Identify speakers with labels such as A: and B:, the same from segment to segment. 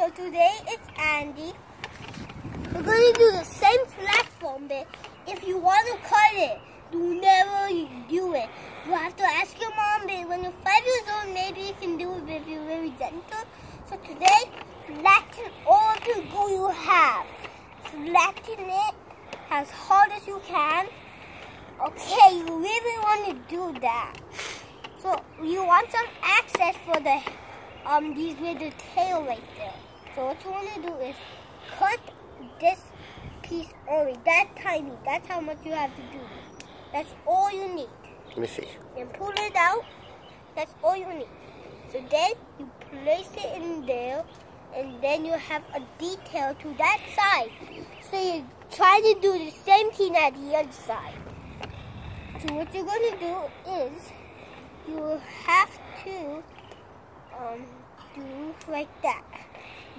A: So today it's Andy. We're going to do the same flat foam bit. If you want to cut it, you never do it. You have to ask your mom, but when you're 5 years old, maybe you can do it if you're very gentle. So today, flatten all the glue you have. Flatten it as hard as you can. Okay, you really want to do that. So you want some access for the these with the tail right there. So what you want to do is cut this piece only, that tiny. That's how much you have to do. That's all you need.
B: Let me see.
A: And pull it out. That's all you need. So then you place it in there, and then you have a detail to that side. So you try to do the same thing at the other side. So what you're going to do is you have to do like that.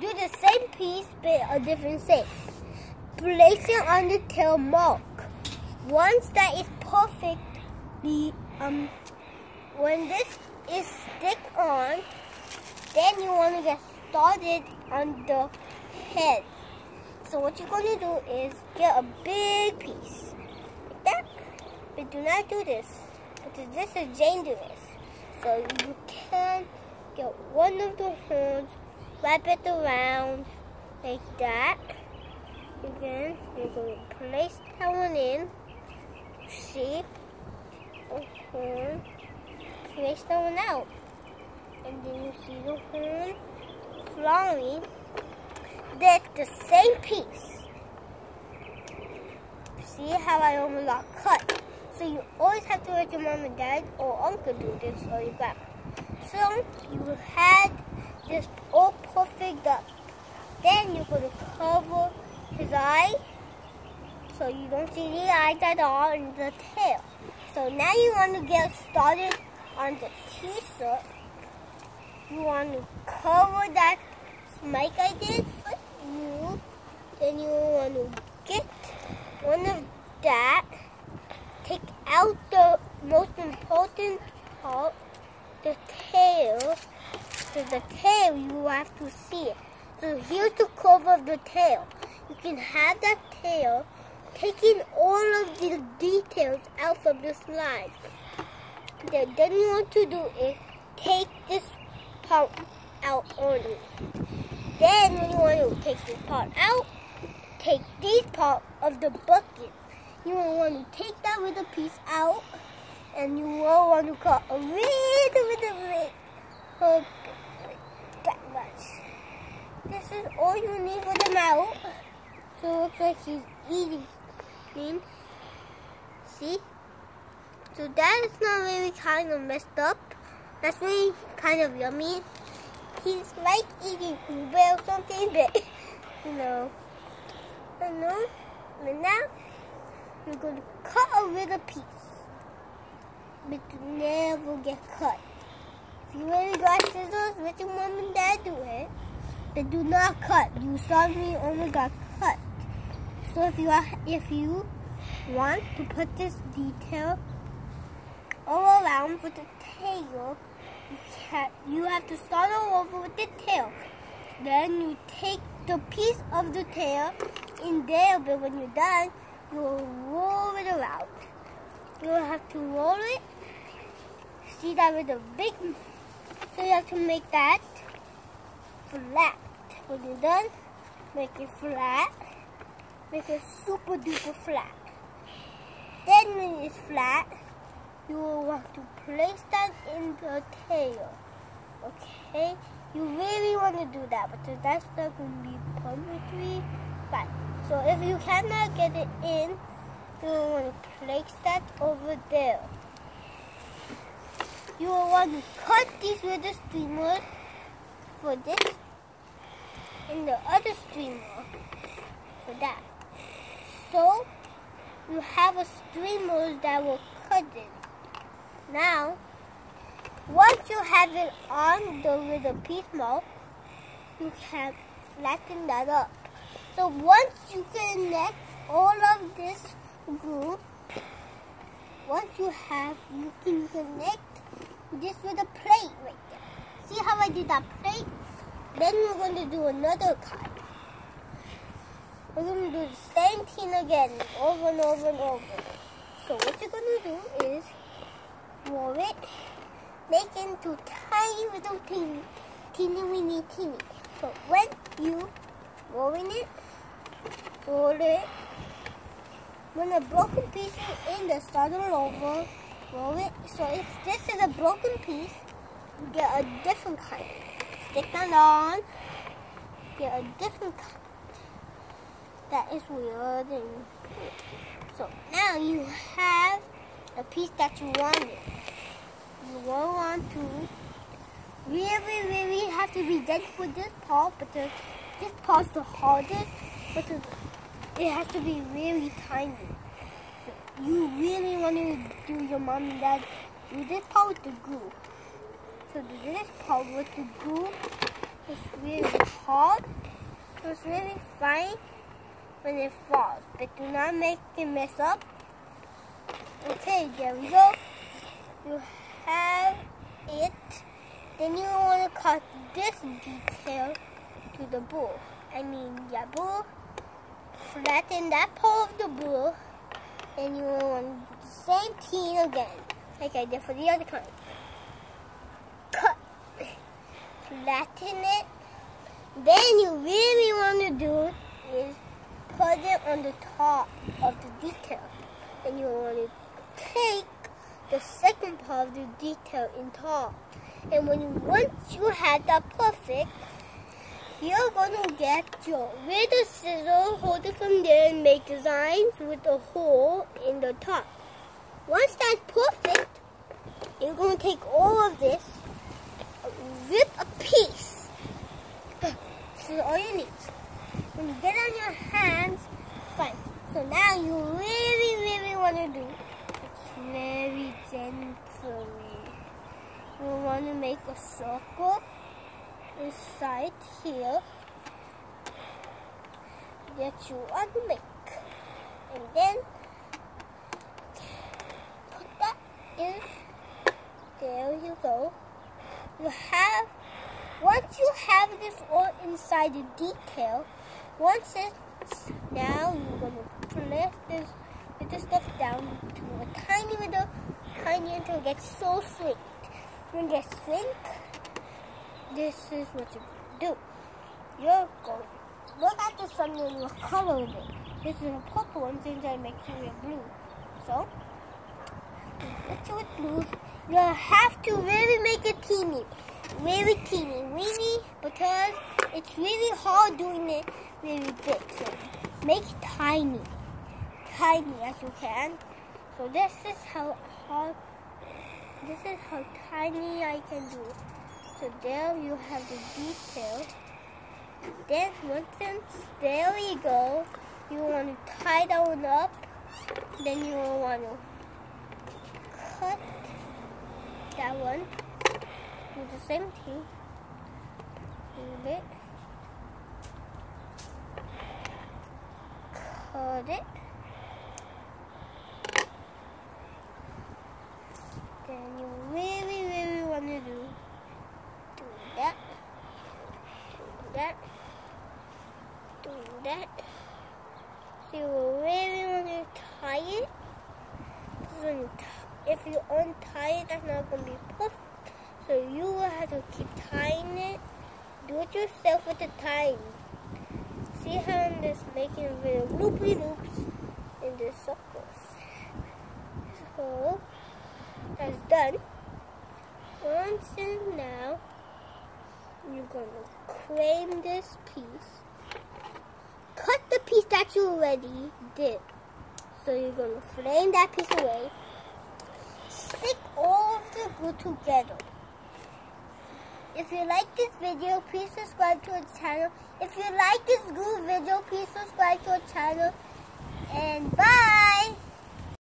A: Do the same piece but a different shape. Place it on the tail mark. Once that is perfectly, when this is stick on, then you want to get started on the head. So what you're going to do is get a big piece like that. But do not do this, because this is dangerous. So you can get one of the horns, wrap it around like that. Again, you're going to place that one in. See? The horn. Place that one out. And then you see the horn flying. That's the same piece. See how I almost got cut? So you always have to let your mom and dad or uncle do this or your grandma. So you had this all perfect up. Then you're going to cover his eye so you don't see the eyes at all and the tail. So now you want to get started on the t-shirt. You want to cover that mic I did for you. Then you want to get one of that. Take out the most important part, the tail. So the tail, you have to see it. So here's the curve of the tail. You can have that tail, taking all of the details out from the slide. Then you want to do is take this part out only. Then when you want to take this part out, take this part of the bucket. You will want to take that little piece out, and you will want to cut a little bit of that much. This is all you need for the mouth. So it looks like he's eating. See? So that is not really kind of messed up. That's really kind of yummy. He's like eating ube or something, but you know. I know. But now you're going to cut a little piece, but to never get cut. If you really got scissors, let your mom and dad do it, but do not cut. You saw me only got cut. So if you want to put this detail all around with the tail, you have to start all over with the tail. Then you take the piece of the tail in there, but when you're done, you'll roll it around. You'll have to roll it. See that with a big... So you have to make that flat. When you're done, make it flat. Make it super duper flat. Then when it's flat, you will want to place that in the tail. Okay? You really want to do that, because that's not going to be perfectly fine. So if you cannot get it in, you will want to place that over there. You will want to cut these little streamers for this and the other streamer for that. So you have a streamer that will cut it. Now, once you have it on the little piece mark, you can flatten that up. So once you connect all of this glue, you can connect this with a plate right there. See how I did that plate? Then we're going to do another kind. We're going to do the same thing again, over and over and over. So what you're going to do is roll it, make it into tiny little teeny weeny. So when you roll it, when a broken piece is in the start all over, roll it. So if this is a broken piece, you get a different kind. Stick that on, get a different kind. That is weird. So now you have a piece that you wanted. You go on to really have to be gentle with this part, but this part's the hardest, but it has to be really tiny. So you really want to do your mom and dad do this part with the glue. So do this part with the glue. It's really hard. So it's really fine when it falls, but do not make it mess up. Okay, there we go. You have it. Then you want to cut this detail to the bull. Bull. Flatten that part of the bull. And you want to do the same thing again, like I did for the other kind. Cut. Flatten it. Then you really want to do is put it on the top of the detail. And you want to take the second part of the detail in top. And once you have that perfect, you're going to get your little scissors, hold it from there and make designs with a hole in the top. Once that's perfect, you're going to take all of this, rip a piece. This is all you need. When you get on your hands, fine. So now you really want to do it's very gently. You want to make a circle inside here that you want to make, and then put that in. There you go. Once you have this all inside the detail, now you're going to place this stuff down to a tiny until it gets so slick. When it gets slick, this is what you do. You're going to look at the sun and you'll color it. This is a purple one since I make it with blue. So, let's do it blue. You have to really make it teeny, weeny, because it's really hard doing it really big. So make it tiny as you can. So this is how tiny I can do it. So there you have the detail. Then there we go. You want to tie that one up. Then you want to cut that one. Do the same thing. Move it. Cut it. Then you really want to do that. Do that. So you really want to tie it. If you untie it, that's not going to be perfect. So you will have to keep tying it. Do it yourself with the tying. See how I'm just making little loopy loops in the circles. So that's done. Once and now you're going to frame this piece. Cut the piece that you already did. So you're going to frame that piece away. Stick all of the glue together. If you like this video, please subscribe to our channel. If you like this glue video, please subscribe to our channel. And bye!